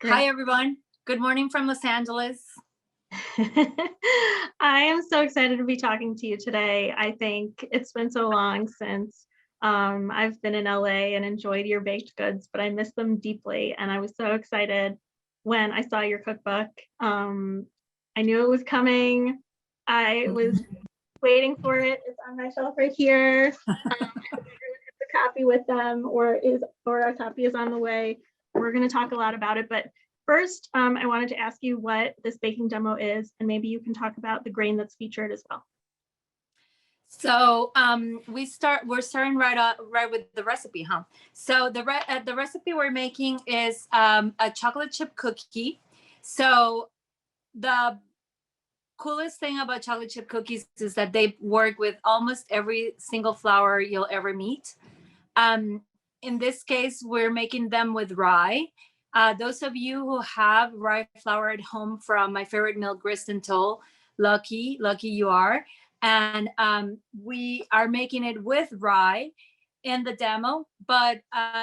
Hi, Yeah. everyone. Good morning from Los Angeles. I am so excited to be talking to you today. I think it's been so long since I've been in LA and enjoyed your baked goods, but I miss them deeply. And I was so excited when I saw your cookbook. I knew it was coming. I was waiting for it. It's on my shelf right here. I hope everyone has a copy with them, or a copy is on the way. We're going to talk a lot about it, but first, I wanted to ask you what this baking demo is, and maybe you can talk about the grain that's featured as well. So we're starting right with the recipe, huh? So the recipe we're making is a chocolate chip cookie. So the coolest thing about chocolate chip cookies is that they work with almost every single flour you'll ever meet. Um, in this case, we're making them with rye. Those of you who have rye flour at home from my favorite mill, Grist and Toll, lucky you are. And we are making it with rye in the demo, but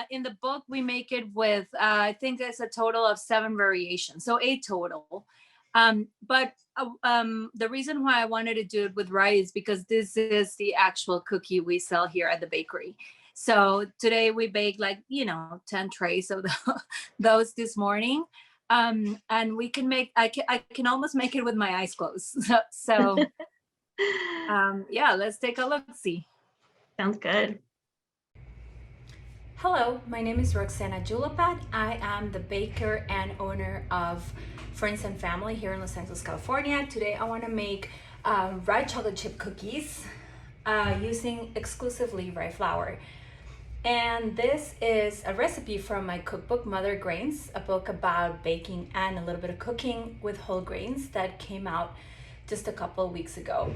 in the book we make it with I think there's a total of 7 variations, so 8 total. But the reason why I wanted to do it with rye is because this is the actual cookie we sell here at the bakery. So today we baked 10 trays of those this morning. And we can make, I can almost make it with my eyes closed. So yeah, let's take a look, see. Sounds good. Hello, my name is Roxana Jullapat. I am the baker and owner of Friends and Family here in Los Angeles, California. Today I want to make rye chocolate chip cookies using exclusively rye flour. And this is a recipe from my cookbook, Mother Grains, a book about baking and a little bit of cooking with whole grains that came out just a couple of weeks ago.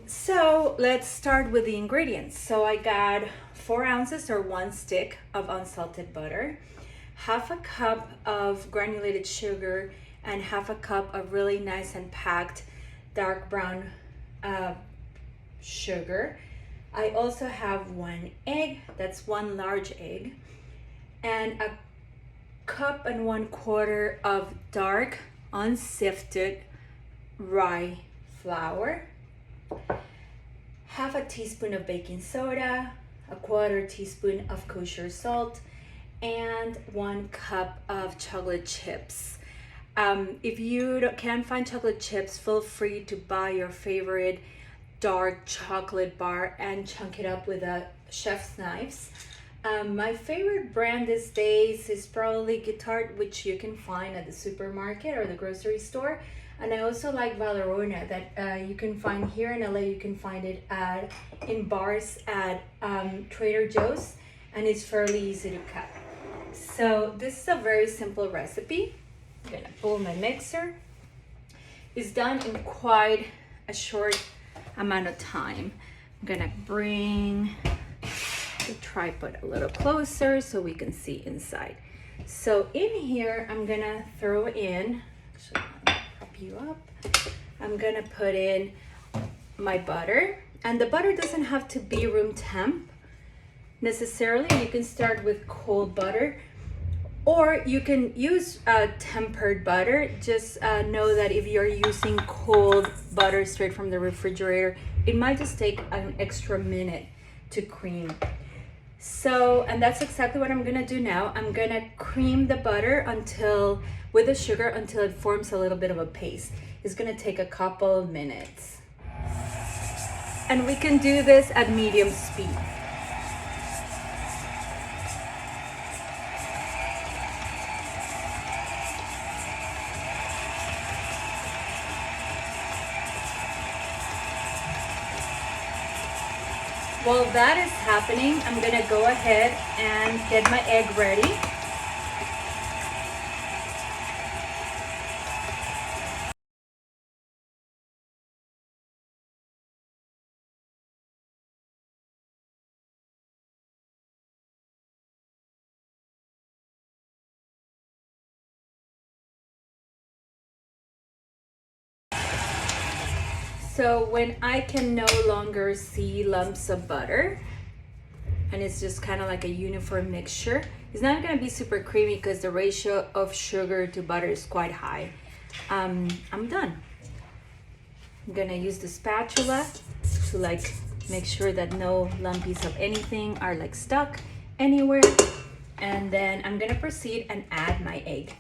So let's start with the ingredients. So I got 4 ounces or 1 stick of unsalted butter, half a cup of granulated sugar, and half a cup of really nice and packed dark brown sugar. I also have 1 egg, that's 1 large egg, and a cup and 1/4 of dark unsifted rye flour, half a teaspoon of baking soda, a 1/4 teaspoon of kosher salt, and 1 cup of chocolate chips. If you can't find chocolate chips, feel free to buy your favorite dark chocolate bar and chunk it up with a chef's knives. My favorite brand these days is probably Guittard, which you can find at the supermarket or the grocery store. And I also like Valderona that you can find here in LA. You can find it in bars at Trader Joe's, and it's fairly easy to cut. So this is a very simple recipe. I'm gonna pull my mixer. It's done in quite a short amount of time. I'm gonna bring the tripod a little closer so we can see inside. So in here, I'm gonna throw in, you up. I'm gonna put in my butter, and the butter doesn't have to be room temp necessarily. You can start with cold butter, or you can use tempered butter. Just know that if you're using cold butter straight from the refrigerator, it might just take an extra minute to cream. So, and that's exactly what I'm gonna do now. I'm gonna cream the butter with the sugar until it forms a little bit of a paste. It's gonna take a couple of minutes. And we can do this at medium speed. While that is happening, I'm gonna go ahead and get my egg ready. So when I can no longer see lumps of butter, and it's just kind of like a uniform mixture. It's not gonna be super creamy because the ratio of sugar to butter is quite high. I'm done. I'm gonna use the spatula to like make sure that no lumpies of anything are like stuck anywhere. And then I'm gonna proceed and add my egg.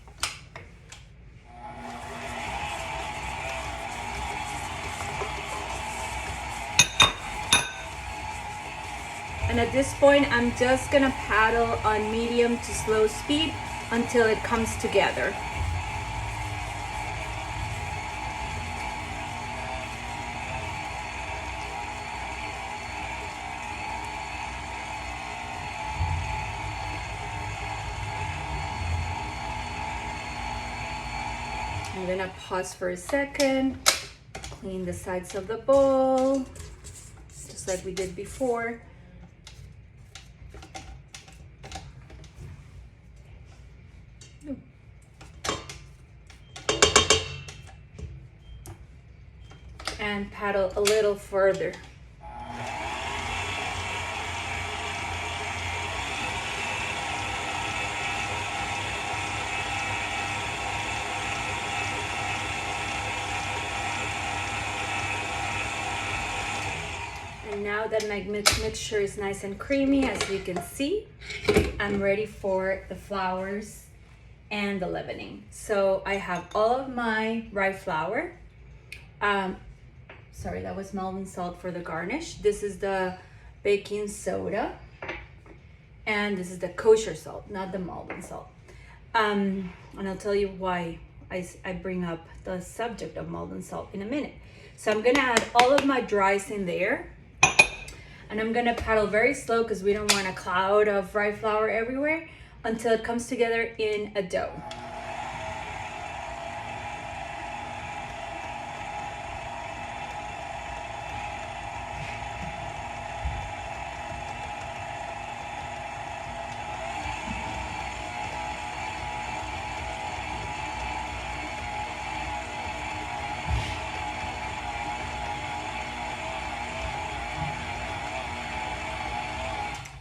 And at this point, I'm just gonna paddle on medium to slow speed until it comes together. I'm gonna pause for a second, clean the sides of the bowl, just like we did before. And paddle a little further. And now that my mixture is nice and creamy, as you can see, I'm ready for the flours and the leavening. So I have all of my rye flour. Sorry, that was Maldon salt for the garnish. This is the baking soda. And this is the kosher salt, not the Maldon salt. And I'll tell you why I bring up the subject of Maldon salt in a minute. So I'm gonna add all of my dries in there. And I'm gonna paddle very slow because we don't want a cloud of rye flour everywhere until it comes together in a dough.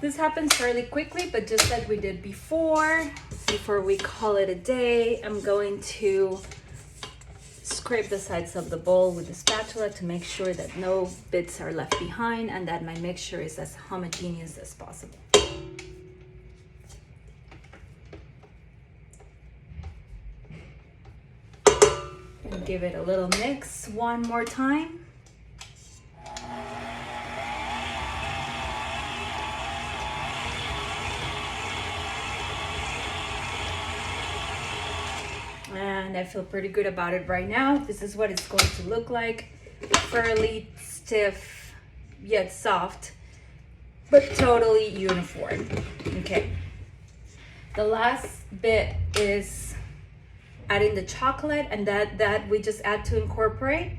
This happens fairly quickly, but just like we did before we call it a day, I'm going to scrape the sides of the bowl with the spatula to make sure that no bits are left behind and that my mixture is as homogeneous as possible. And give it a little mix one more time. And I feel pretty good about it right now. This is what it's going to look like. Fairly stiff, yet soft, but totally uniform. Okay. The last bit is adding the chocolate, and that we just add to incorporate.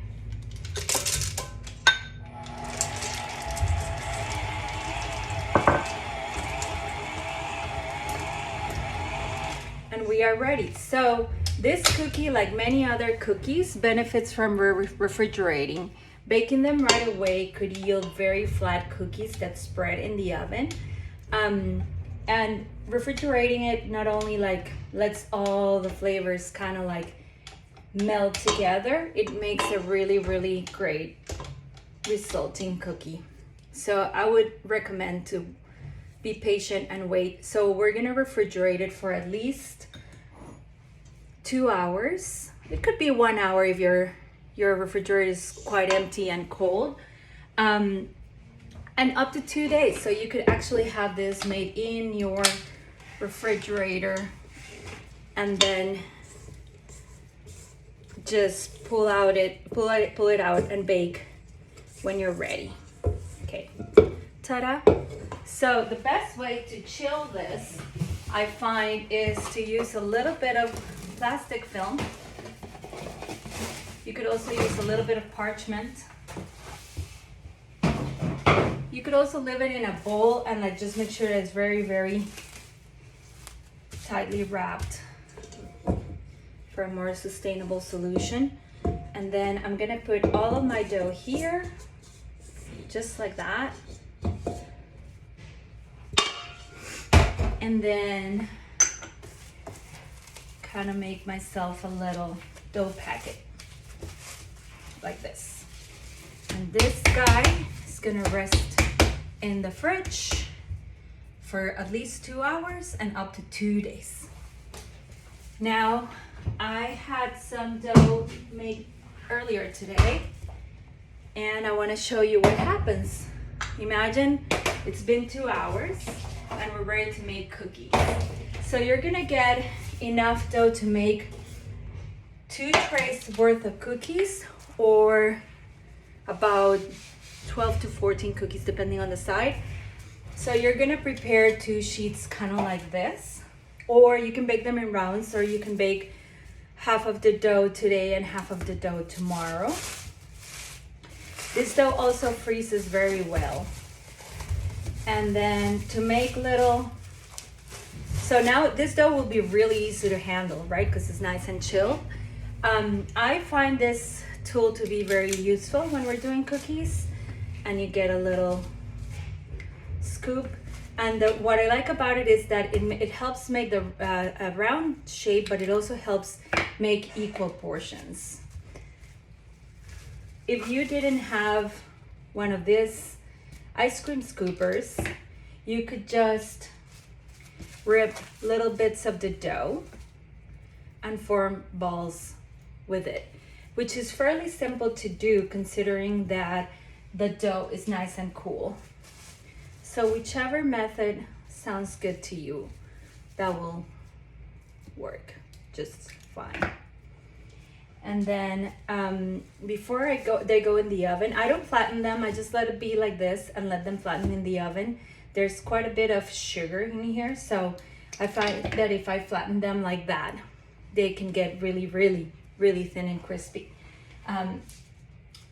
And we are ready. So this cookie, like many other cookies, benefits from refrigerating. Baking them right away could yield very flat cookies that spread in the oven. And refrigerating it not only like lets all the flavors kind of like meld together, it makes a really, really great resulting cookie. So I would recommend to be patient and wait. So we're gonna refrigerate it for at least 2 hours. It could be 1 hour if your refrigerator is quite empty and cold, and up to 2 days. So you could actually have this made in your refrigerator and then just pull it out and bake when you're ready. Okay, ta-da. So the best way to chill this, I find, is to use a little bit of plastic film. You could also use a little bit of parchment. You could also leave it in a bowl and like just make sure that it's very, very tightly wrapped for a more sustainable solution. And then I'm gonna put all of my dough here, just like that. and then kind of make myself a little dough packet like this. And this guy is gonna rest in the fridge for at least 2 hours and up to 2 days. Now, I had some dough made earlier today, and I want to show you what happens. Imagine it's been 2 hours and we're ready to make cookies. So you're gonna get enough dough to make 2 trays worth of cookies, or about 12 to 14 cookies depending on the size. So you're gonna prepare 2 sheets kind of like this, or you can bake them in rounds, or you can bake half of the dough today and half of the dough tomorrow. This dough also freezes very well. And then to make little, so now this dough will be really easy to handle, right? Because it's nice and chilled. I find this tool to be very useful when we're doing cookies, and you get a little scoop. And what I like about it is that it helps make a round shape, but it also helps make equal portions. If you didn't have one of these ice cream scoopers, you could just rip little bits of the dough and form balls with it, which is fairly simple to do considering that the dough is nice and cool. So whichever method sounds good to you, that will work just fine. And then before they go in the oven, I don't flatten them. I just let it be like this and let them flatten in the oven. There's quite a bit of sugar in here, so I find that if I flatten them like that, they can get really, really, really thin and crispy. And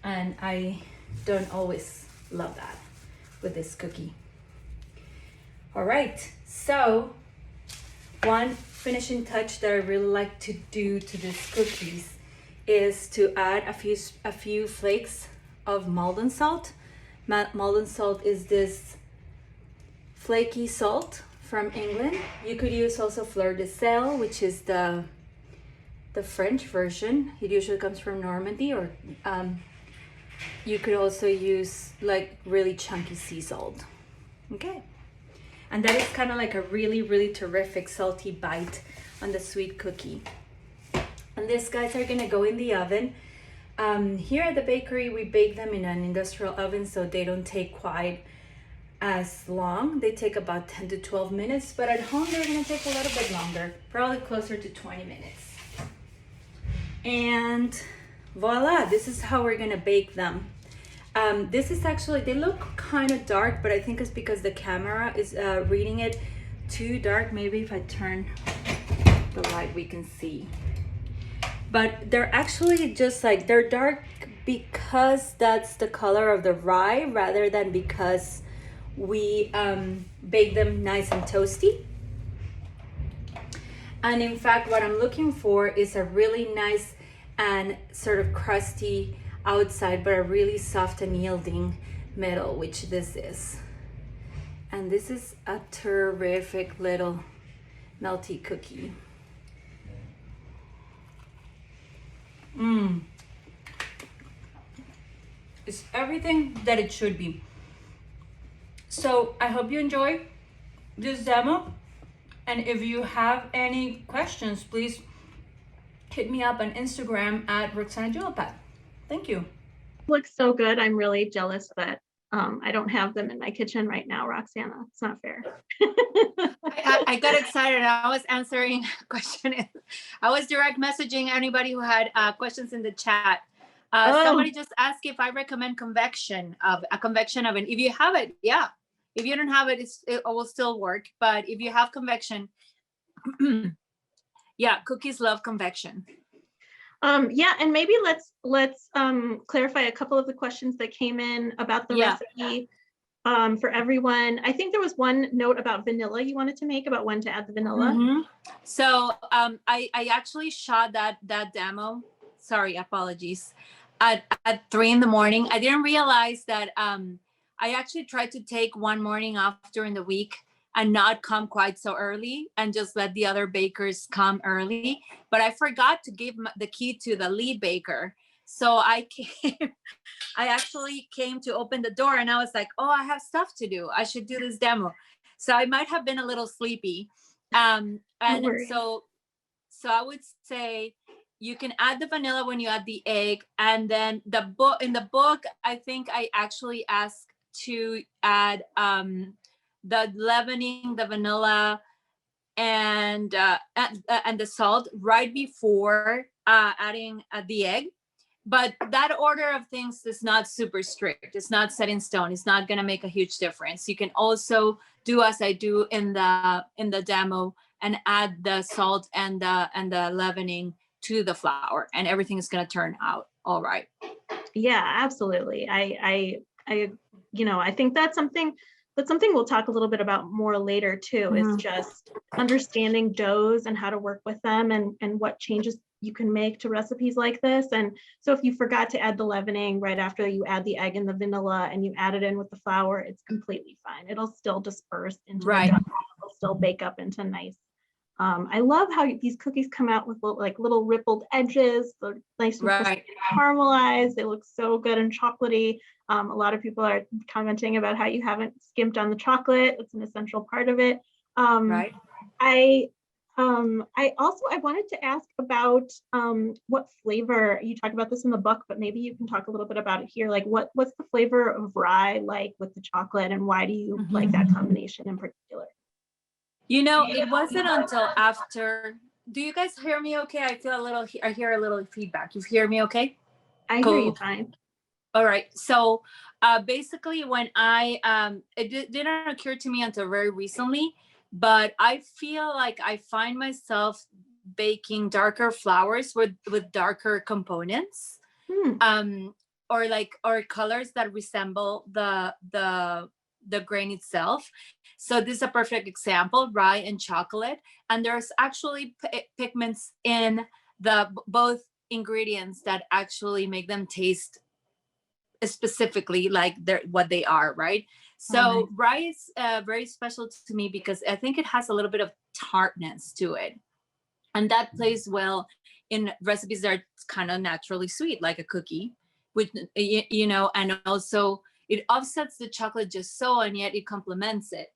I don't always love that with this cookie. All right, so one finishing touch that I really like to do to these cookies is to add a few flakes of Maldon salt. Maldon salt is this flaky salt from England. You could use also fleur de sel, which is the French version. It usually comes from Normandy, or you could also use like really chunky sea salt. Okay, and that is kind of like a really, really terrific salty bite on the sweet cookie. And these guys are gonna go in the oven. Here at the bakery, we bake them in an industrial oven, so they don't take quite as long. They take about 10 to 12 minutes, but at home they're gonna take a little bit longer, probably closer to 20 minutes. And voila, this is how we're gonna bake them. This is actually, they look kind of dark, but I think it's because the camera is reading it too dark. Maybe if I turn the light, we can see. But they're actually just like, they're dark because that's the color of the rye, rather than because we bake them nice and toasty. And in fact, what I'm looking for is a really nice and sort of crusty outside, but a really soft and yielding middle, which this is. And this is a terrific little melty cookie. It's everything that it should be. So I hope you enjoy this demo. And if you have any questions, please hit me up on Instagram at Roxana Jullapat. Thank you. Looks so good. I'm really jealous that I don't have them in my kitchen right now, Roxana. It's not fair. I got excited. I was answering questions. I was direct messaging anybody who had questions in the chat. Somebody just asked if I recommend convection of a convection oven. If you have it, yeah. If you don't have it, it will still work. But if you have convection, yeah, cookies love convection. Yeah, and maybe let's clarify a couple of the questions that came in about the recipe for everyone. I think there was one note about vanilla you wanted to make, about when to add the vanilla. So I actually shot that demo. Sorry, apologies. At 3 a.m. I didn't realize that I actually tried to take one morning off during the week and not come quite so early and just let the other bakers come early. But I forgot to give the key to the lead baker. So I actually came to open the door and I was like, oh, I have stuff to do. I should do this demo. So I might have been a little sleepy. And so I would say you can add the vanilla when you add the egg. And then in the book, I think I actually asked to add the leavening, the vanilla, and the salt right before adding the egg. But that order of things is not super strict. It's not set in stone. It's not going to make a huge difference. You can also do as I do in the demo and add the salt and the leavening to the flour, and everything is going to turn out all right. Yeah, absolutely. I think that's something we'll talk a little bit about more later too, is just understanding doughs and how to work with them and what changes you can make to recipes like this. And so if you forgot to add the leavening right after you add the egg and the vanilla and you add it in with the flour, it's completely fine. It'll still disperse into the dough. It'll still bake up into nice. I love how these cookies come out with little rippled edges. They're nice and caramelized. They look so good and chocolatey. A lot of people are commenting about how you haven't skimped on the chocolate. It's an essential part of it. I wanted to ask about what flavor, you talk about this in the book, but maybe you can talk a little bit about it here. Like what's the flavor of rye like with the chocolate, and why do you like that combination in particular? It wasn't until after. Do you guys hear me okay? I hear a little feedback. You hear me okay? I hear you fine. All right. So basically when it didn't occur to me until very recently, but I feel like I find myself baking darker flours with darker components, or colors that resemble the grain itself. So this is a perfect example, rye and chocolate. And there's actually pigments in both ingredients that actually make them taste specifically like what they are, right? So rye is very special to me because I think it has a little bit of tartness to it. And that plays well in recipes that are kind of naturally sweet, like a cookie, which, and also it offsets the chocolate just so, and yet it complements it,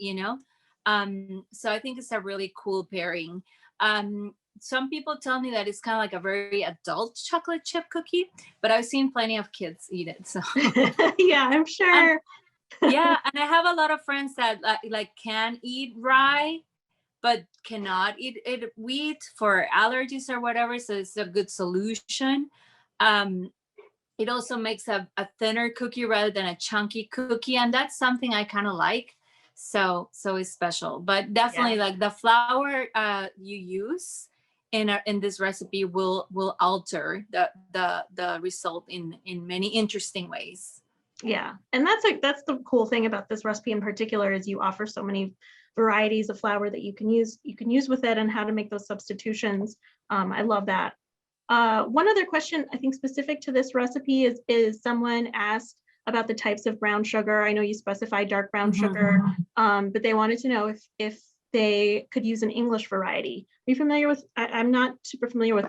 So I think it's a really cool pairing. Some people tell me that it's kind of like a very adult chocolate chip cookie, but I've seen plenty of kids eat it. So yeah, I'm sure. And I have a lot of friends that can eat rye, but cannot eat wheat for allergies or whatever. So it's a good solution. It also makes a thinner cookie rather than a chunky cookie, and that's something I kind of like. So it's special, but definitely like the flour you use in this recipe will alter the result in many interesting ways. Yeah, and that's the cool thing about this recipe in particular, is you offer so many varieties of flour that you can use with it, and how to make those substitutions. I love that. One other question I think specific to this recipe is someone asked about the types of brown sugar. I know you specify dark brown sugar, but they wanted to know if they could use an English variety. Are you familiar with, I'm not super familiar with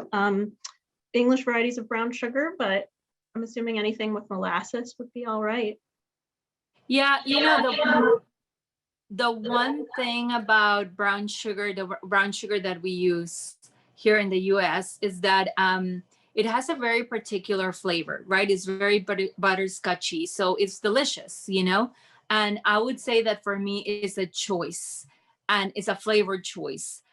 English varieties of brown sugar, but I'm assuming anything with molasses would be all right. Yeah, the one thing about brown sugar, the brown sugar that we use here in the US, is that it has a very particular flavor, right? It's very butterscotchy, so it's delicious, And I would say that for me, it's a choice, and it's a flavor choice.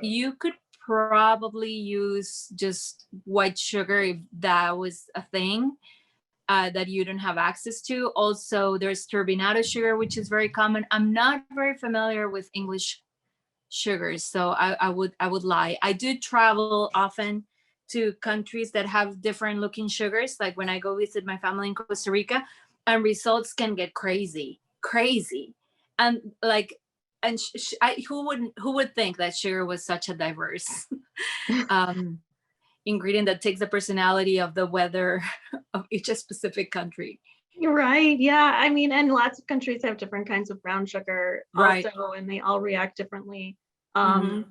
You could probably use just white sugar if that was a thing that you don't have access to. Also, there's turbinado sugar, which is very common. I'm not very familiar with English sugars, so I would lie. I do travel often to countries that have different looking sugars, like when I go visit my family in Costa Rica, and results can get crazy, and who would think that sugar was such a diverse ingredient that takes the personality of the weather of each specific country. You're right. Yeah. I mean, and lots of countries have different kinds of brown sugar Right. also, and they all react differently. Mhm.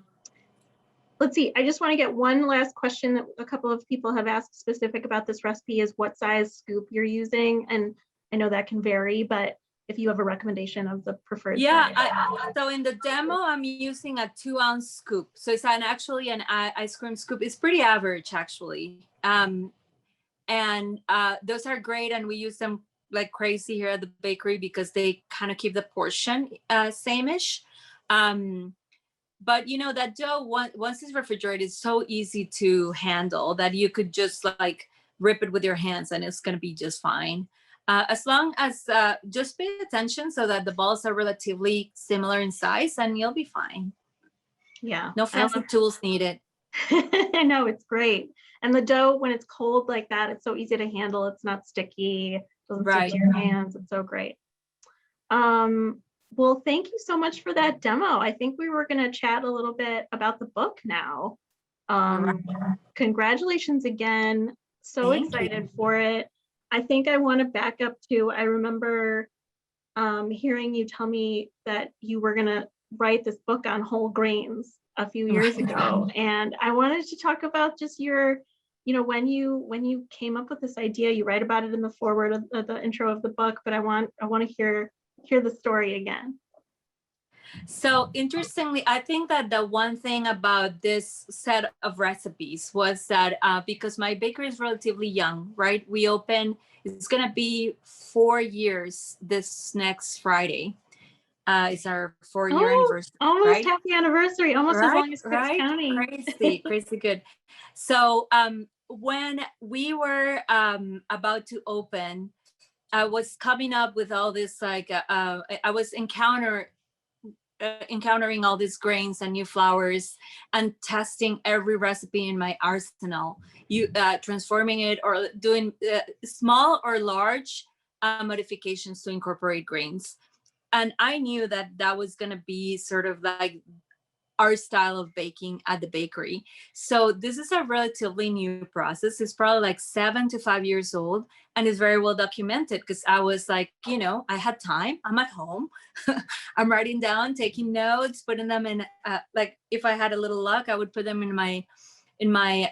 Let's see. I just want to get one last question that a couple of people have asked specific about this recipe is what size scoop you're using. And I know that can vary, but if you have a recommendation of the preferred Yeah, size. so in the demo, I'm using a 2-ounce scoop. So it's actually an ice cream scoop. It's pretty average, actually. And those are great, and we use them like crazy here at the bakery because they kind of keep the portion same-ish. But you know that dough, once it's refrigerated, it's so easy to handle that you could just like rip it with your hands and it's going to be just fine. As long as just pay attention so that the balls are relatively similar in size, and you'll be fine. Yeah. No fancy tools needed. I know, it's great. And the dough, when it's cold like that, it's so easy to handle. It's not sticky, doesn't stick to your hands. It's so great. Well, thank you so much for that demo. I think we were going to chat a little bit about the book now. Congratulations again. So Thank excited you. for it. I think I want to back up to, I remember hearing you tell me that you were going to write this book on whole grains a few years ago. And I wanted to talk about just your, when you came up with this idea, you write about it in the foreword of the intro of the book, but I want to hear the story again. So interestingly, I think that the one thing about this set of recipes was that because my bakery is relatively young, right? We opened, it's going to be 4 years this next Friday. It's our 4-year anniversary, almost right? happy anniversary, almost as long as Scripps County. Crazy good. So when we were about to open, I was coming up with all this, like I was encountering all these grains and new flours and testing every recipe in my arsenal, transforming it or doing small or large modifications to incorporate grains. And I knew that that was going to be sort of like our style of baking at the bakery. So this is a relatively new process. It's probably like 7 to 5 years old, and it's very well documented because I was like, I had time. I'm at home. I'm writing down, taking notes, putting them in. Like if I had a little luck, I would put them in my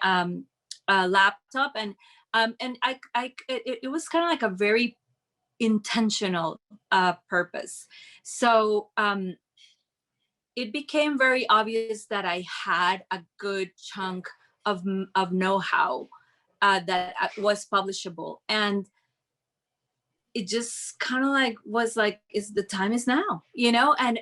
laptop, and it was kind of like a very intentional purpose. So it became very obvious that I had a good chunk of know-how that was publishable, and it just kind of like was like, the time is now, and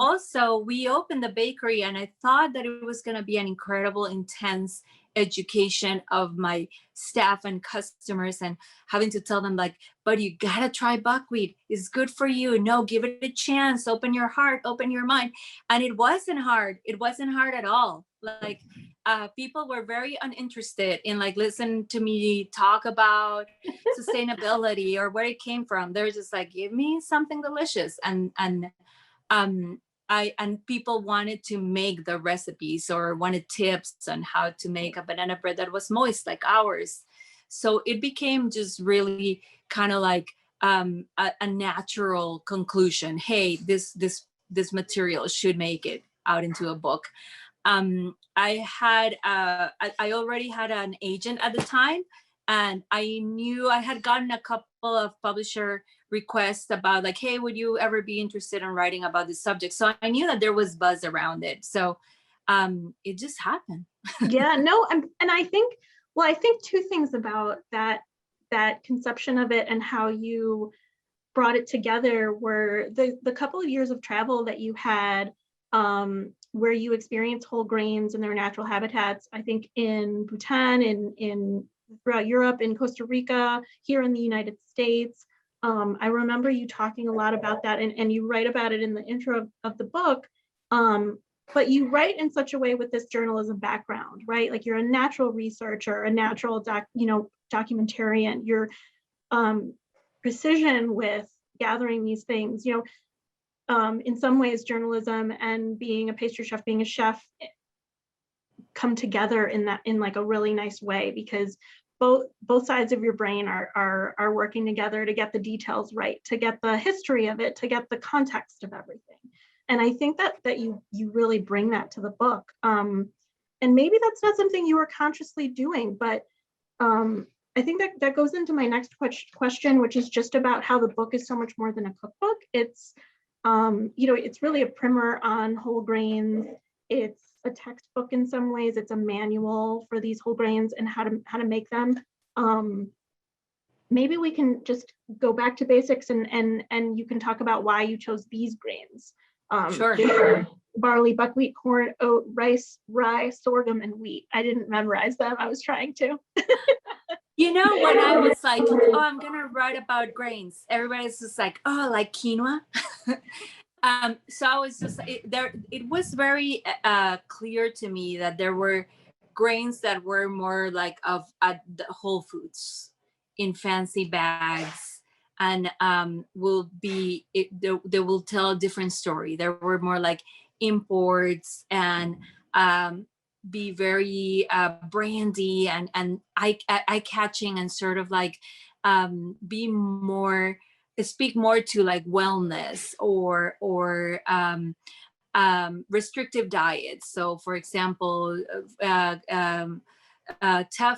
also we opened the bakery, and I thought that it was going to be an incredible, intense education of my staff and customers, and having to tell them like, but you gotta try buckwheat, it's good for you, no, give it a chance, open your heart, open your mind. And it wasn't hard at all. Like people were very uninterested in like listen to me talk about sustainability or where it came from. They're just like, give me something delicious. And people wanted to make the recipes or wanted tips on how to make a banana bread that was moist like ours. So it became just really kind of like a natural conclusion. Hey, this material should make it out into a book. I already had an agent at the time, and I knew I had gotten a couple of publisher requests about like, hey, would you ever be interested in writing about this subject? So I knew that there was buzz around it. So it just happened. Yeah, no, and I think two things about that conception of it and how you brought it together were the couple of years of travel that you had where you experienced whole grains in their natural habitats, I think in Bhutan, in throughout Europe, in Costa Rica, here in the United States. I remember you talking a lot about that, and you write about it in the intro of the book. But you write in such a way with this journalism background, right? Like you're a natural researcher, a natural documentarian. Your precision with gathering these things, in some ways, journalism and being a pastry chef, being a chef, come together in like a really nice way, because both sides of your brain are working together to get the details right, to get the history of it, to get the context of everything. And I think that you really bring that to the book. And maybe that's not something you were consciously doing, but I think that goes into my next question, which is just about how the book is so much more than a cookbook. It's, it's really a primer on whole grains. It's a textbook in some ways. It's a manual for these whole grains and how to make them. Maybe we can just go back to basics and you can talk about why you chose these grains. Sure. Barley, buckwheat, corn, oat, rice, rye, sorghum, and wheat. I didn't memorize them. I was trying to. When I was like, oh, I'm gonna write about grains, everybody's just like, oh, like quinoa. So I was just it was very clear to me that there were grains that were more like of the Whole Foods in fancy bags, and they will tell a different story. There were more like imports and be very brandy and eye-catching, and sort of like speak more to like wellness or restrictive diets. So for example, tough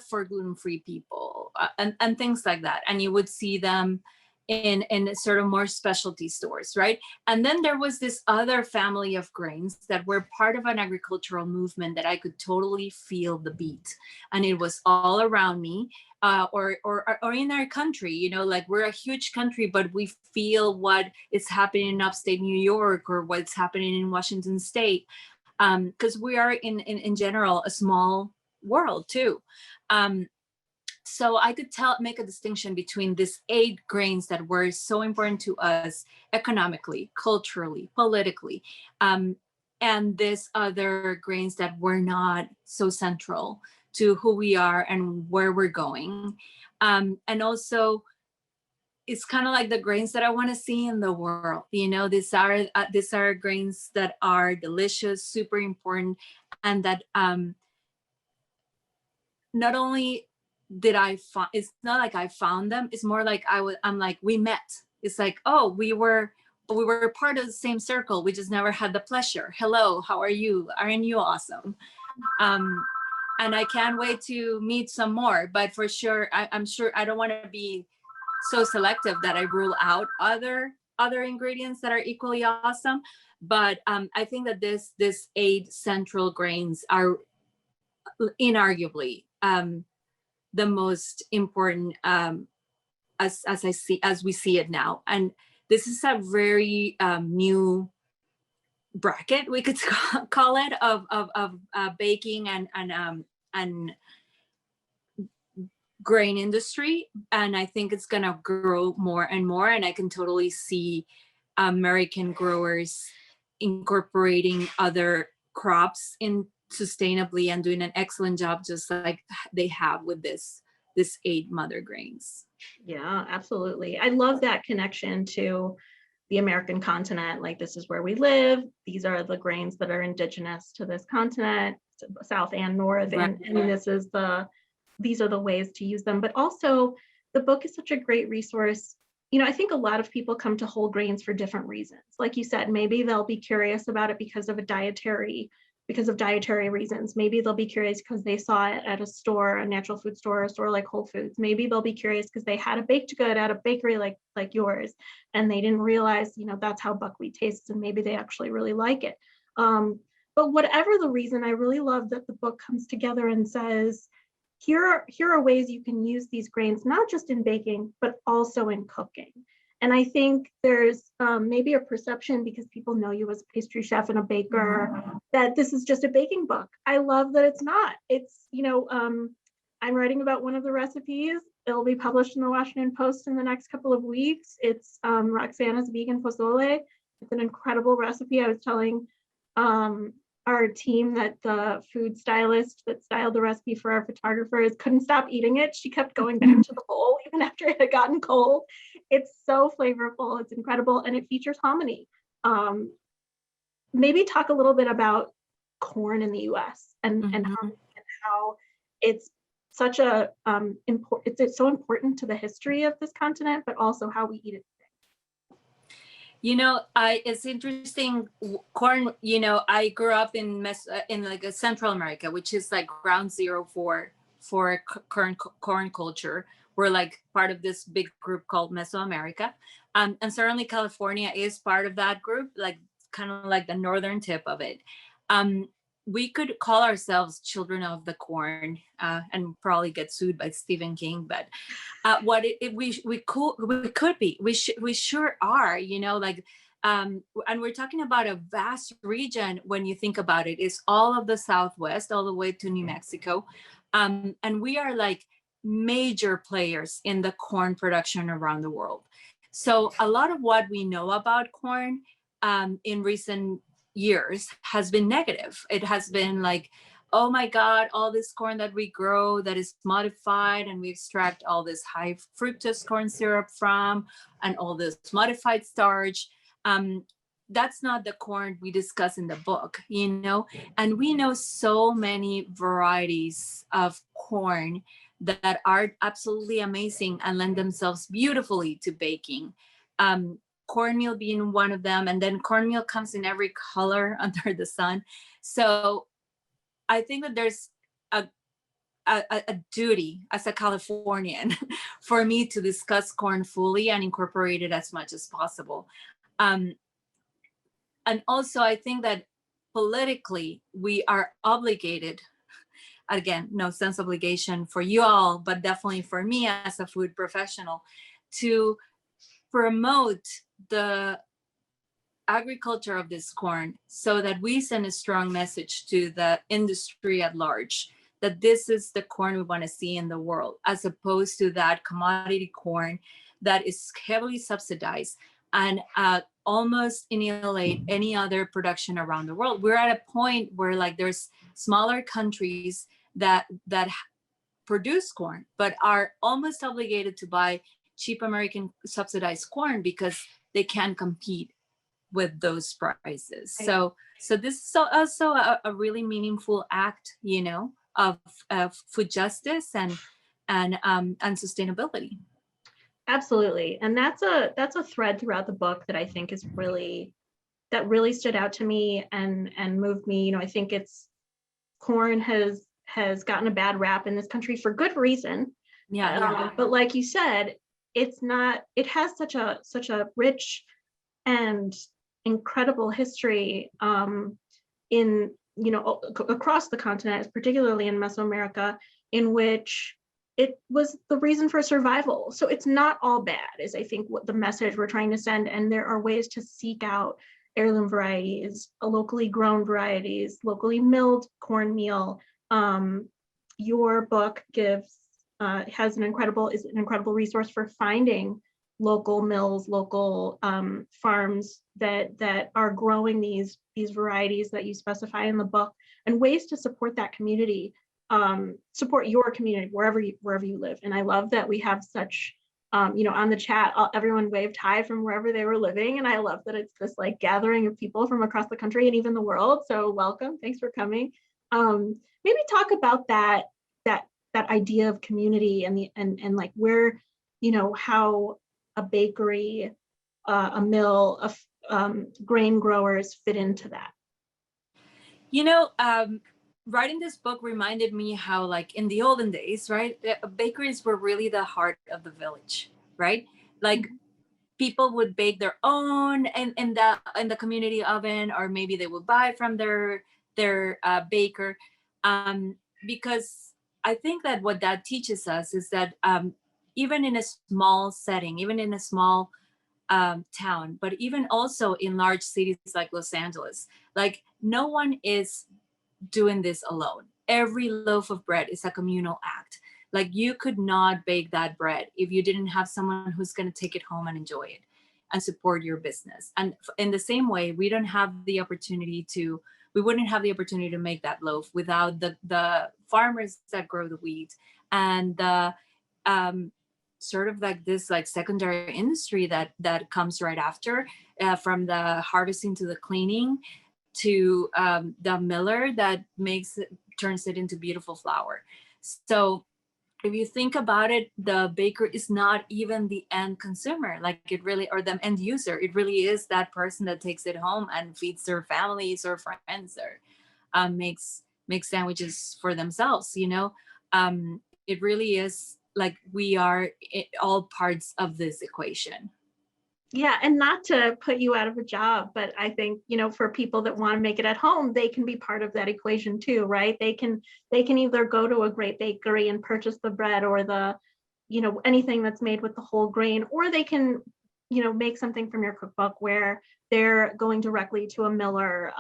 for gluten-free people, and things like that. And you would see them in sort of more specialty stores, right? And then there was this other family of grains that were part of an agricultural movement that I could totally feel the beat, and it was all around me, or in our country. Like, we're a huge country, but we feel what is happening in upstate New York or what's happening in Washington State, because we are in general a small world too. So I could make a distinction between these 8 grains that were so important to us economically, culturally, politically, and these other grains that were not so central to who we are and where we're going. And also, it's kind of like the grains that I want to see in the world. These are grains that are delicious, super important, and that not only did I find, it's not like I found them, it's more like I'm like, we met. It's like, oh, we were part of the same circle, we just never had the pleasure. Hello, how are you? Aren't you awesome? And I can't wait to meet some more, but for sure, I'm sure I don't want to be so selective that I rule out other ingredients that are equally awesome. But I think that this 8 central grains are inarguably the most important, as we see it now. And this is a very new bracket, we could call it, of baking and grain industry. And I think it's gonna grow more and more. And I can totally see American growers incorporating other crops in sustainably and doing an excellent job, just like they have with this 8 mother grains. Yeah, absolutely. I love that connection to the American continent. Like, this is where we live. These are the grains that are indigenous to this continent, South and North. Right. And these are the ways to use them. But also, the book is such a great resource. I think a lot of people come to whole grains for different reasons. Like you said, maybe they'll be curious about it because of dietary reasons. Maybe they'll be curious because they saw it at a store, a natural food store, a store like Whole Foods. Maybe they'll be curious because they had a baked good at a bakery like yours, and they didn't realize, that's how buckwheat tastes, and maybe they actually really like it. But whatever the reason, I really love that the book comes together and says, here are ways you can use these grains, not just in baking, but also in cooking. And I think there's maybe a perception, because people know you as a pastry chef and a baker, that this is just a baking book. I love that it's not. It's, I'm writing about one of the recipes. It'll be published in the Washington Post in the next couple of weeks. It's Roxana's vegan pozole. It's an incredible recipe. I was telling our team that the food stylist that styled the recipe for our photographers couldn't stop eating it. She kept going back to the bowl even after it had gotten cold. It's so flavorful, it's incredible, and it features hominy. Maybe talk a little bit about corn in the US and how it's such a it's so important to the history of this continent, but also how we eat it. You know, it's interesting. Corn. You know, I grew up in like a Central America, which is like ground zero for current corn culture. We're like part of this big group called Mesoamerica, and certainly California is part of that group, like kind of like the northern tip of it. We could call ourselves children of the corn, and probably get sued by Stephen King, but we could be, we sure are, you know, like, and we're talking about a vast region. When you think about it, it's all of the Southwest all the way to New Mexico, and we are like major players in the corn production around the world. So a lot of what we know about corn in recent years has been negative. It has been like, oh my God, all this corn that we grow that is modified, and we extract all this high fructose corn syrup from, and all this modified starch. That's not the corn we discuss in the book, you know? And we know so many varieties of corn that are absolutely amazing and lend themselves beautifully to baking. Cornmeal being one of them. And then cornmeal comes in every color under the sun. So I think that there's a duty as a Californian for me to discuss corn fully and incorporate it as much as possible. And also, I think that politically, we are obligated, again, no sense obligation for you all, but definitely for me as a food professional, to promote the agriculture of this corn, so that we send a strong message to the industry at large that this is the corn we want to see in the world, as opposed to that commodity corn that is heavily subsidized and almost annihilate any other production around the world. We're at a point where like there's smaller countries that produce corn, but are almost obligated to buy cheap American subsidized corn because they can't compete with those prices. So this is also a really meaningful act, you know, of food justice and sustainability. Absolutely. And that's a thread throughout the book that I think is really stood out to me and moved me. You know, I think corn has gotten a bad rap in this country for good reason. Yeah. But like you said, it has such a rich and incredible history in, you know, across the continent, particularly in Mesoamerica, in which it was the reason for survival. So it's not all bad, is I think what the message we're trying to send. And there are ways to seek out heirloom varieties, locally grown varieties, locally milled cornmeal. Your book has an incredible resource for finding local mills, local farms that are growing these varieties that you specify in the book, and ways to support that community, support your community wherever you live. And I love that we have such, you know, on the chat, everyone waved hi from wherever they were living, and I love that it's this like gathering of people from across the country and even the world. So welcome, thanks for coming. Maybe talk about that idea of community and like where, you know, how a bakery, a mill, grain growers fit into that. You know, writing this book reminded me how, like in the olden days, right, bakeries were really the heart of the village, right? Like people would bake their own in the community oven, or maybe they would buy from their baker, because I think that what that teaches us is that even in a small setting, even in a small town, but even also in large cities like Los Angeles, like no one is doing this alone. Every loaf of bread is a communal act. Like you could not bake that bread if you didn't have someone who's going to take it home and enjoy it and support your business. And in the same way, we wouldn't have the opportunity to make that loaf without the farmers that grow the wheat and the sort of like this like secondary industry that comes right after, from the harvesting to the cleaning to the miller that turns it into beautiful flour. So if you think about it, the baker is not even the end consumer, like it really, or the end user. It really is that person that takes it home and feeds their families or friends, or makes sandwiches for themselves. It really is like we are all parts of this equation. Yeah, and not to put you out of a job, but I think, for people that want to make it at home, they can be part of that equation too, right? They can either go to a great bakery and purchase the bread or the, anything that's made with the whole grain, or they can, make something from your cookbook where they're going directly to a miller.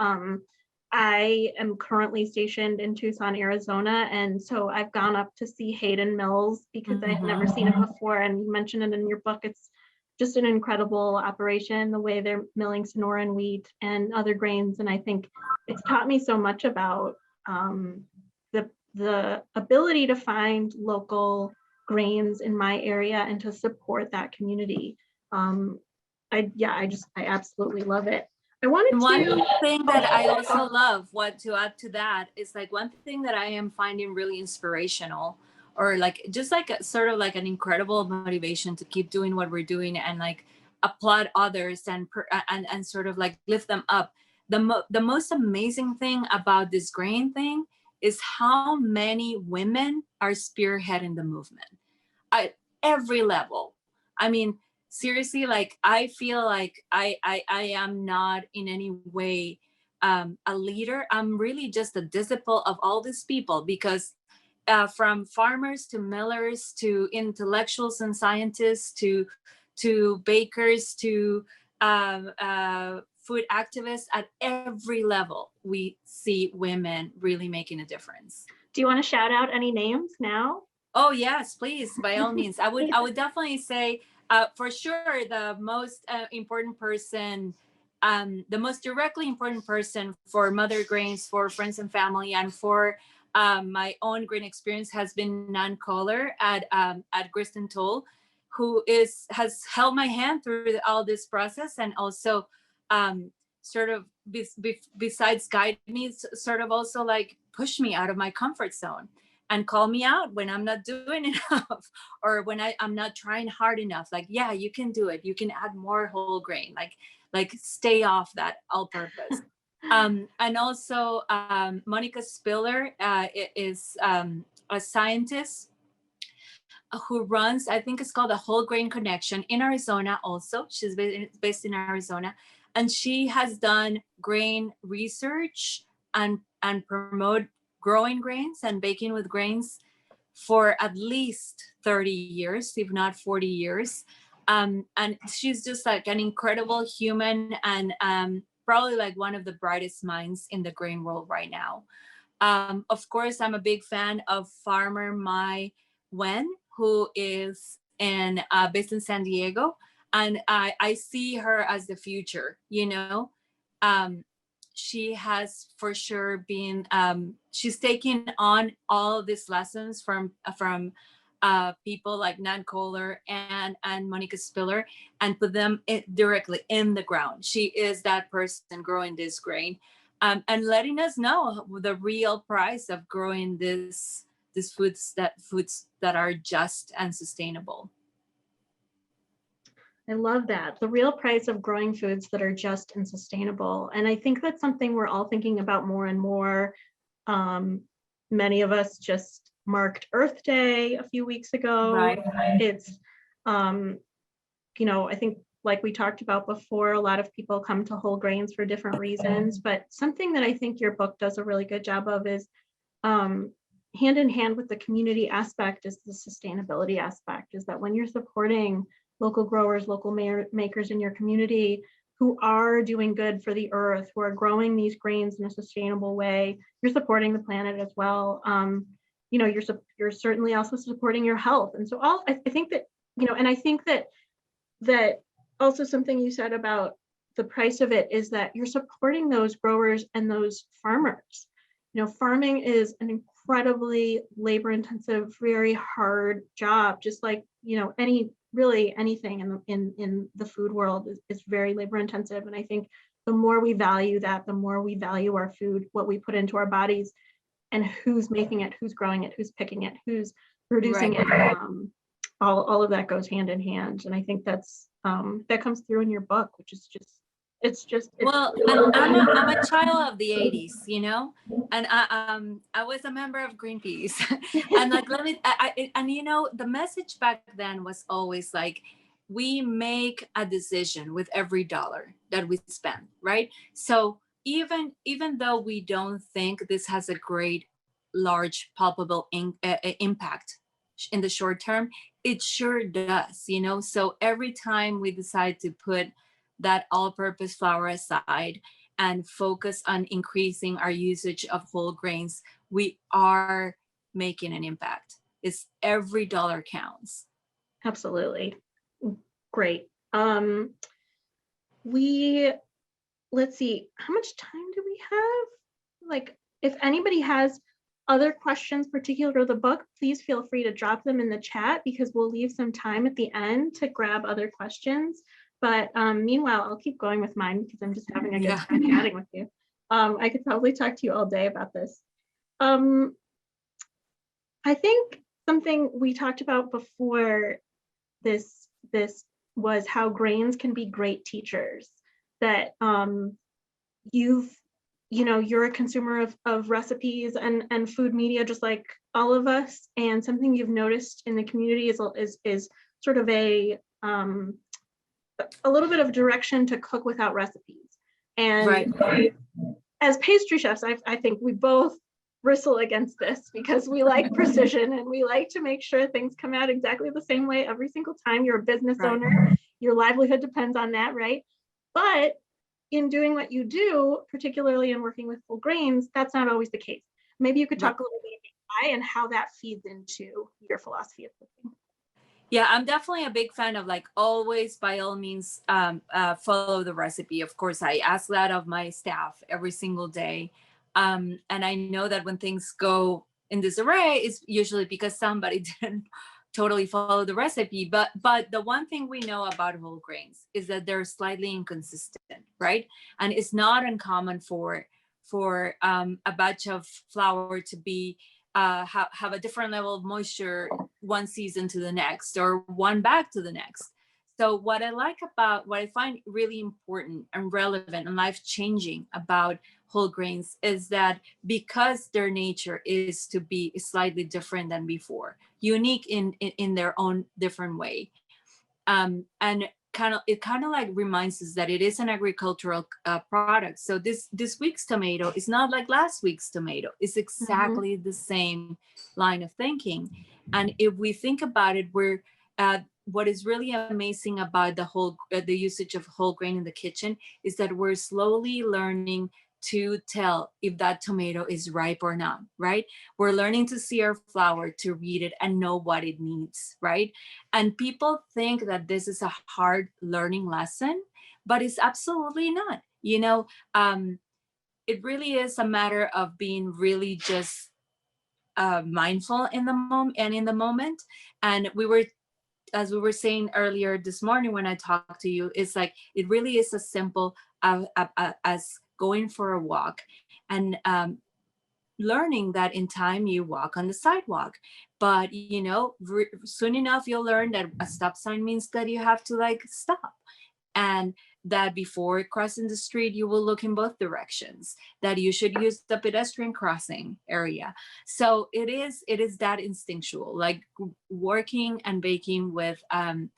I am currently stationed in Tucson, Arizona, and so I've gone up to see Hayden Mills because I had never seen it before. And you mentioned it in your book. It's just an incredible operation, the way they're milling Sonoran wheat and other grains. And I think it's taught me so much about the ability to find local grains in my area and to support that community. I absolutely love it. I wanted one thing that I also love, what to add to that, is like one thing that I am finding really inspirational, or like just like sort of like an incredible motivation to keep doing what we're doing and like applaud others and sort of like lift them up. The most amazing thing about this grain thing is how many women are spearheading the movement at every level. I mean, seriously, like I feel like I am not in any way a leader. I'm really just a disciple of all these people, because from farmers to millers to intellectuals and scientists to bakers to food activists, at every level we see women really making a difference. Do you want to shout out any names now? Oh yes, please, by all means. I would definitely say for sure the most important person, the most directly important person for Mother Grains, for friends and family, and for my own grain experience has been Nan Kohler at Griston Toll, who has held my hand through all this process, and also sort of besides guide me, sort of also like push me out of my comfort zone and call me out when I'm not doing enough, or when I'm not trying hard enough. Like, yeah, you can do it. You can add more whole grain. Like stay off that all purpose. And also Monica Spiller is a scientist who runs, I think it's called the Whole Grain Connection in Arizona also. She's based in Arizona. And she has done grain research and promote growing grains and baking with grains for at least 30 years, if not 40 years. And she's just like an incredible human, and probably like one of the brightest minds in the grain world right now. Of course, I'm a big fan of farmer Mai Wen, who is based in San Diego. And I see her as the future, she has for sure been, she's taken on all of these lessons from people like Nan Kohler and Monica Spiller, and put them directly in the ground. She is that person growing this grain, and letting us know the real price of growing these foods that are just and sustainable. I love that. The real price of growing foods that are just and sustainable. And I think that's something we're all thinking about more and more. Many of us just marked Earth Day a few weeks ago. Right. It's, I think like we talked about before, a lot of people come to whole grains for different reasons, but something that I think your book does a really good job of is hand in hand with the community aspect is the sustainability aspect, is that when you're supporting local growers, local makers in your community who are doing good for the earth, who are growing these grains in a sustainable way, you're supporting the planet as well. You're certainly also supporting your health. And so I think that, and I think that also something you said about the price of it is that you're supporting those growers and those farmers. Farming is an incredibly labor intensive, very hard job, just like, anything in the food world is very labor intensive. And I think the more we value that, the more we value our food, what we put into our bodies, and who's making it, who's growing it, who's picking it, who's producing Right. it. All of that goes hand in hand, and I think that's that comes through in your book, which is just Well, and I'm a child of the 80s, you know, and I was a member of Greenpeace, and like let me and you know the message back then was always like, we make a decision with every dollar that we spend, right? So even though we don't think this has a great, large, palpable impact in the short term, it sure does, you know. So every time we decide to put that all-purpose flour aside and focus on increasing our usage of whole grains, we are making an impact. It's every dollar counts. Absolutely. Great. Let's see, how much time do we have? Like, if anybody has other questions particular to the book, please feel free to drop them in the chat, because we'll leave some time at the end to grab other questions. But meanwhile, I'll keep going with mine because I'm just having a good time chatting with you. I could probably talk to you all day about this. I think something we talked about before this was how grains can be great teachers. That you're a consumer of recipes and food media just like all of us, and something you've noticed in the community is sort of a little bit of direction to cook without recipes. And Right. As pastry chefs, I think we both bristle against this because we like precision and we like to make sure things come out exactly the same way every single time. You're a business owner, your livelihood depends on that, right? But in doing what you do, particularly in working with whole grains, that's not always the case. Maybe you could talk a little bit about why and how that feeds into your philosophy of cooking. Yeah, I'm definitely a big fan of like always, by all means, follow the recipe. Of course, I ask that of my staff every single day. And I know that when things go in disarray, it's usually because somebody didn't totally follow the recipe. But the one thing we know about whole grains is that they're slightly inconsistent, right? And it's not uncommon for a batch of flour to be have a different level of moisture one season to the next, or one bag to the next. So what I find really important and relevant and life-changing about whole grains is that because their nature is to be slightly different than before, unique in their own different way, and it kind of like reminds us that it is an agricultural product. So this week's tomato is not like last week's tomato. It's exactly the same line of thinking. And if we think about it, we're what is really amazing about the usage of whole grain in the kitchen is that we're slowly learning to tell if that tomato is ripe or not, right? We're learning to see our flour, to read it and know what it needs, right? And people think that this is a hard learning lesson, but it's absolutely not. You know, it really is a matter of being really just mindful in the moment. And as we were saying earlier this morning when I talked to you, it's like it really is as simple as going for a walk and learning that in time you walk on the sidewalk. But you know, soon enough you'll learn that a stop sign means that you have to like stop, and that before crossing the street you will look in both directions, that you should use the pedestrian crossing area. So it is that instinctual. Like working and baking with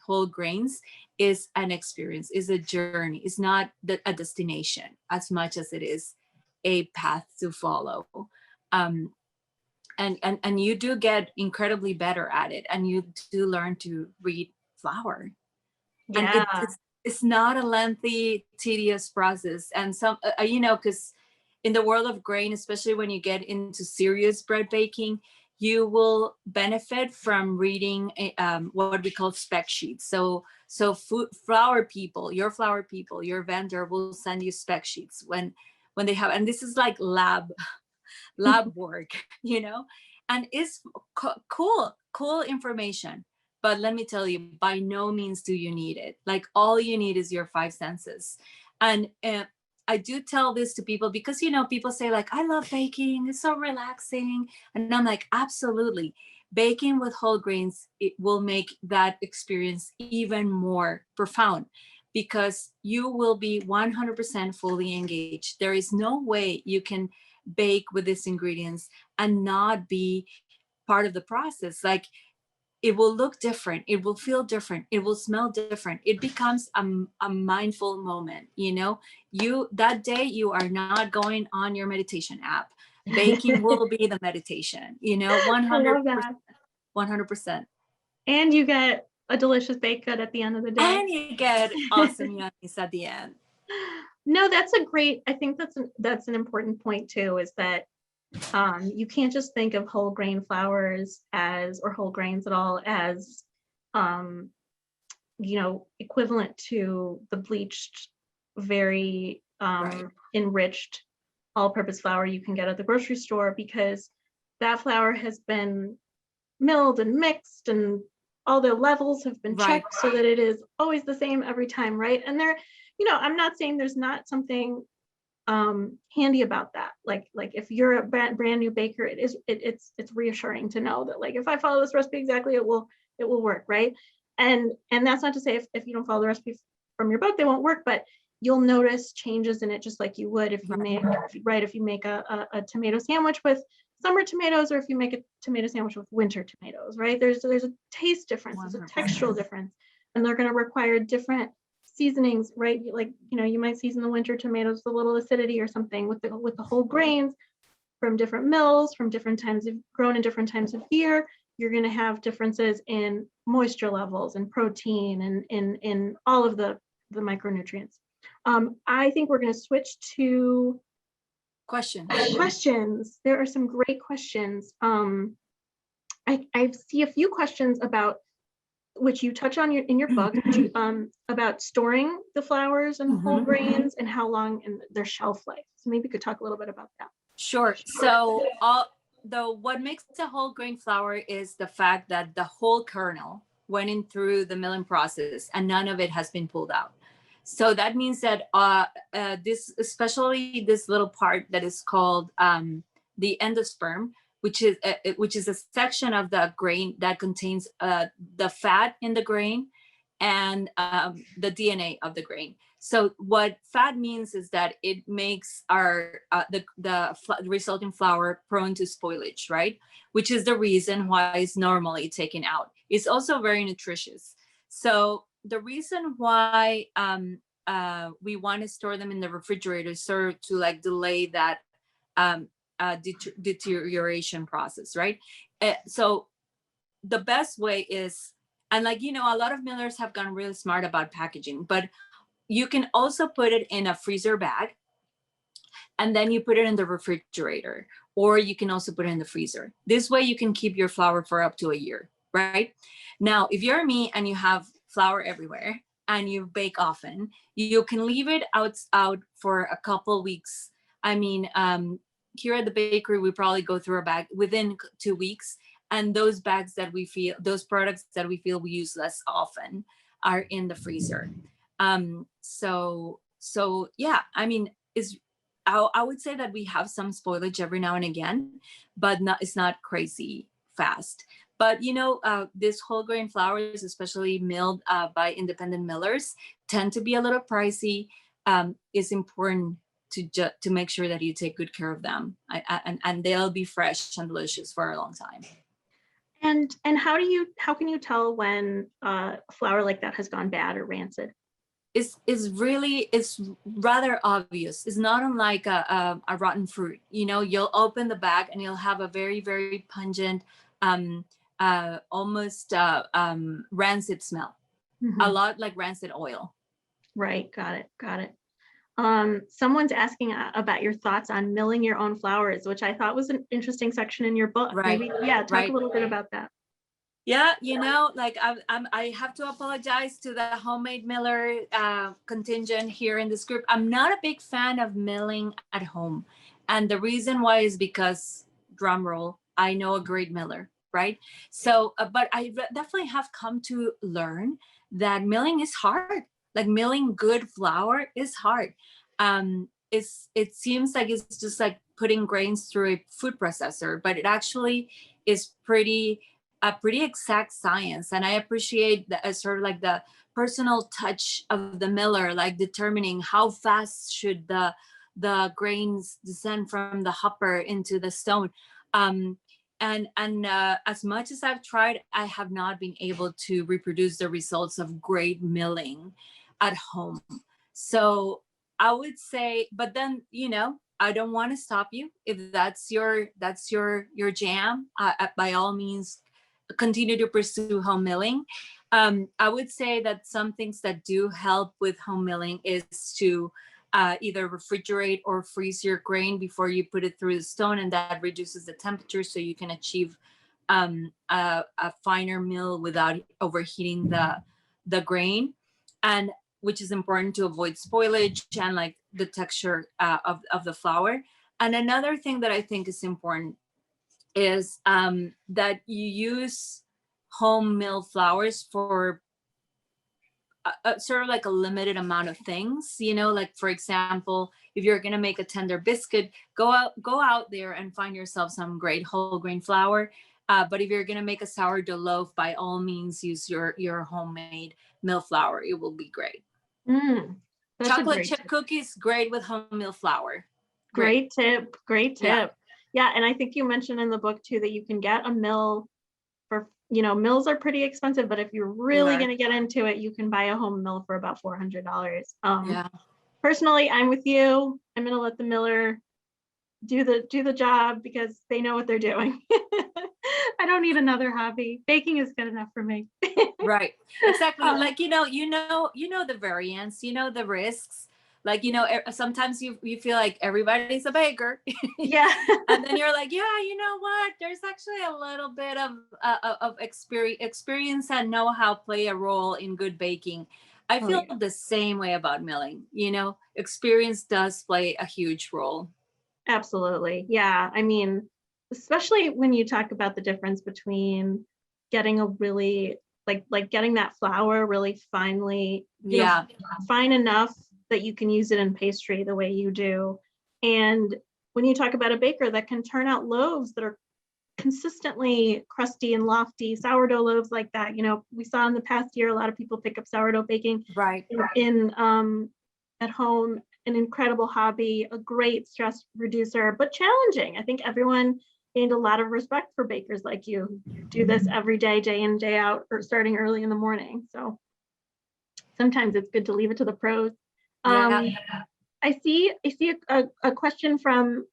whole grains is an experience, is a journey. It's not a destination as much as it is a path to follow. And you do get incredibly better at it, and you do learn to read flour. Yeah. And it's not a lengthy, tedious process. And some, you know, because in the world of grain, especially when you get into serious bread baking, you will benefit from reading what we call spec sheets. So flour people, your vendor will send you spec sheets when they have, and this is like lab work, you know, and it's cool information. But let me tell you, by no means do you need it. Like all you need is your 5 senses. And I do tell this to people because, you know, people say like, I love baking, it's so relaxing. And I'm like, absolutely. baking with whole grains, it will make that experience even more profound, because you will be 100% fully engaged. There is no way you can bake with these ingredients and not be part of the process. Like, it will look different, it will feel different, it will smell different. It becomes a mindful moment, you know. You, that day, you are not going on your meditation app. Baking will be the meditation, you know. I 100%. love that. 100%. And you get a delicious baked good at the end of the day. And you get awesome yummies at the end. No, that's a great, I think that's an important point too, is that you can't just think of whole grain flours as, or whole grains at all, as you know, equivalent to the bleached, very Right. enriched all-purpose flour you can get at the grocery store, because that flour has been milled and mixed, and all the levels have been Right. checked so that it is always the same every time, right? And there, you know, I'm not saying there's not something handy about that. Like if you're a brand new baker, it's reassuring to know that, like, if I follow this recipe exactly, it will work, right? And that's not to say if you don't follow the recipe from your book, they won't work, but you'll notice changes in it, just like you would if you make, if you make a tomato sandwich with summer tomatoes, or if you make a tomato sandwich with winter tomatoes, right? There's a taste difference, there's a 100%. textural difference, and they're going to require different seasonings, right? Like, you know, you might season the winter tomatoes with a little acidity or something. With the whole grains from different mills, from different times of grown in different times of year, you're going to have differences in moisture levels and protein and in all of the micronutrients. I think we're going to switch to questions. There are some great questions. I see a few questions about, which you touch on in your book, about storing the flours and whole grains and how long in their shelf life. So maybe you could talk a little bit about that. Sure. So what makes a whole grain flour is the fact that the whole kernel went in through the milling process and none of it has been pulled out. So that means that this, especially this little part that is called the endosperm, which is a section of the grain that contains the fat in the grain and the DNA of the grain. So what fat means is that it makes our the resulting flour prone to spoilage, right? Which is the reason why it's normally taken out. It's also very nutritious. So the reason why we want to store them in the refrigerator is to like delay that deterioration process, right? So the best way is, and like, you know, a lot of millers have gotten really smart about packaging, but you can also put it in a freezer bag and then you put it in the refrigerator, or you can also put it in the freezer. This way you can keep your flour for up to a year, right? Now, if you're me and you have flour everywhere and you bake often, you can leave it out for a couple weeks. I mean, here at the bakery, we probably go through a bag within 2 weeks. And those bags that we feel, those products that we feel we use less often are in the freezer. So yeah, I mean, I would say that we have some spoilage every now and again, but it's not crazy fast. But you know, this whole grain flours, especially milled by independent millers, tend to be a little pricey. It's important to make sure that you take good care of them, and they'll be fresh and delicious for a long time. And how can you tell when flour like that has gone bad or rancid? It's rather obvious. It's not unlike a rotten fruit. You know, you'll open the bag and you'll have a very, very pungent, almost rancid smell. Mm-hmm. A lot like rancid oil. Right. Got it. Someone's asking about your thoughts on milling your own flours, which I thought was an interesting section in your book. Right. Maybe, talk a little bit about that. Yeah, you know, like I have to apologize to the homemade miller contingent here in the Scripps. I'm not a big fan of milling at home. And the reason why is because, drum roll, I know a great miller, right? So, but I definitely have come to learn that milling is hard. Like milling good flour is hard. It seems like it's just like putting grains through a food processor, but it actually is pretty a pretty exact science, and I appreciate the sort of like the personal touch of the miller, like determining how fast should the grains descend from the hopper into the stone. And as much as I've tried, I have not been able to reproduce the results of great milling at home. So I would say, but then, I don't want to stop you. If that's your jam, by all means, continue to pursue home milling. I would say that some things that do help with home milling is to either refrigerate or freeze your grain before you put it through the stone, and that reduces the temperature so you can achieve a finer mill without overheating the grain, and which is important to avoid spoilage and like the texture of the flour. And another thing that I think is important is that you use home mill flours for sort of like a limited amount of things, like for example, if you're going to make a tender biscuit, go out there and find yourself some great whole grain flour. But if you're going to make a sourdough loaf, by all means use your homemade mill flour. It will be great. Chocolate chip cookies, great with home mill flour. Great tip. Yeah, and I think you mentioned in the book too that you can get a mill for, mills are pretty expensive, but if you're really going to get into it, you can buy a home mill for about $400. Yeah. Personally, I'm with you. I'm going to let the miller do the job because they know what they're doing. I don't need another hobby. Baking is good enough for me. Right. Exactly. Like, you know the variance, the risks. Like, sometimes you feel like everybody's a baker. Yeah. And then you're like, yeah, you know what? There's actually a little bit of experience and know-how play a role in good baking. I feel the same way about milling. Experience does play a huge role. Absolutely. Yeah. I mean, especially when you talk about the difference between getting a really like getting that flour really finely, fine enough that you can use it in pastry the way you do. And when you talk about a baker that can turn out loaves that are consistently crusty and lofty, sourdough loaves like that, we saw in the past year, a lot of people pick up sourdough baking in at home, an incredible hobby, a great stress reducer, but challenging. I think everyone gained a lot of respect for bakers like you who do this every day, day in, day out, or starting early in the morning. So sometimes it's good to leave it to the pros. I see a question from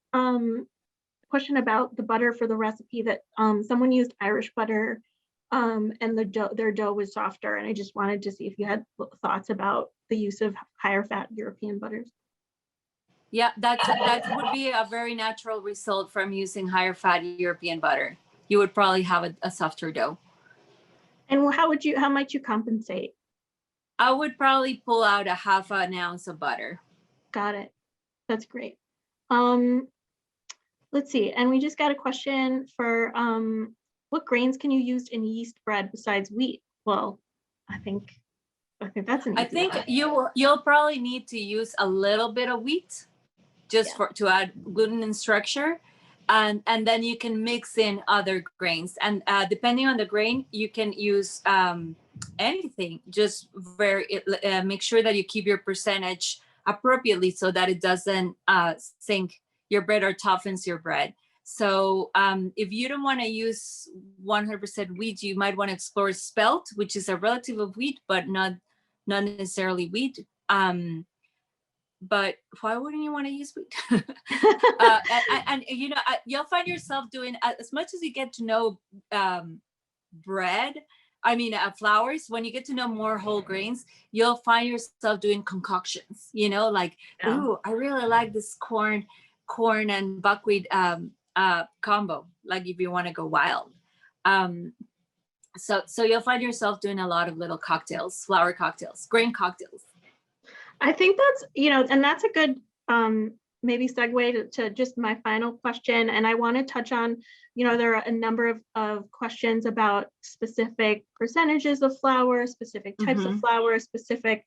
question about the butter for the recipe that someone used Irish butter and their dough was softer, and I just wanted to see if you had thoughts about the use of higher fat European butters. Yeah, that would be a very natural result from using higher fat European butter. You would probably have a softer dough. And how might you compensate? I would probably pull out a half an ounce of butter. Got it. That's great. Let's see. And we just got a question for what grains can you use in yeast bread besides wheat? Well, I think that's an easy one. You'll probably need to use a little bit of wheat just to add gluten and structure. And then you can mix in other grains. And depending on the grain, you can use anything. Just make sure that you keep your percentage appropriately so that it doesn't sink your bread or toughens your bread. So if you don't want to use 100% wheat, you might want to explore spelt, which is a relative of wheat, but not necessarily wheat. But why wouldn't you want to use wheat? And you'll find yourself doing, as much as you get to know flours, when you get to know more whole grains, you'll find yourself doing concoctions, ooh, I really like this corn and buckwheat combo, like if you want to go wild. So you'll find yourself doing a lot of little cocktails, flour cocktails, grain cocktails. I think that's, and that's a good maybe segue to just my final question. And I want to touch on, there are a number of questions about specific percentages of flour, specific types of flour, specific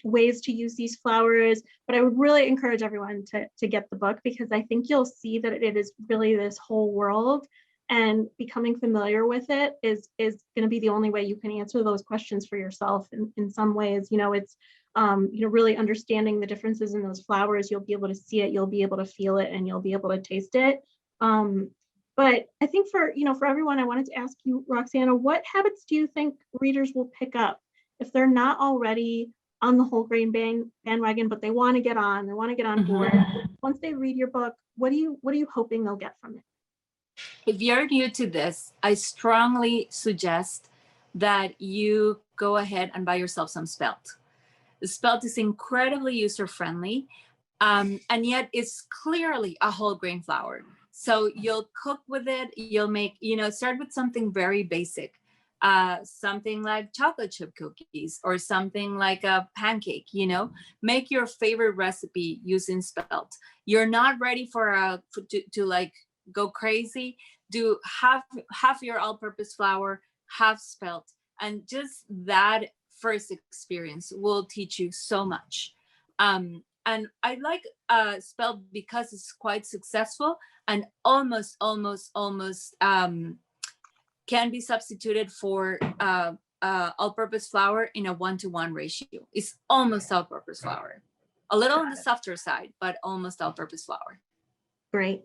ways to use these flours. But I would really encourage everyone to get the book, because I think you'll see that it is really this whole world. and becoming familiar with it is going to be the only way you can answer those questions for yourself. In some ways, it's really understanding the differences in those flours. You'll be able to see it, you'll be able to feel it, and you'll be able to taste it. But I think for everyone, I wanted to ask you, Roxana, what habits do you think readers will pick up if they're not already on the whole grain bandwagon, but they want to get on board? Once they read your book, what are you hoping they'll get from it? If you're new to this, I strongly suggest that you go ahead and buy yourself some spelt. The spelt is incredibly user-friendly, and yet it's clearly a whole grain flour. So you'll cook with it, you'll make, start with something very basic, something like chocolate chip cookies or something like a pancake, make your favorite recipe using spelt. You're not ready to like go crazy. Do half your all-purpose flour, half spelt, and just that first experience will teach you so much. And I like spelt because it's quite successful and almost can be substituted for all-purpose flour in a 1-to-1 ratio. It's almost all-purpose flour, a little on the softer side, but almost all-purpose flour. Great.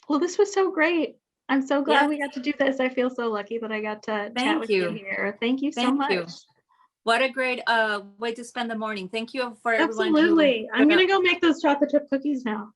Well, this was so great. I'm so glad we got to do this. I feel so lucky that I got to chat with you here. Thank you so much. What a great way to spend the morning. Thank you for everyone. Absolutely. I'm going to go make those chocolate chip cookies now.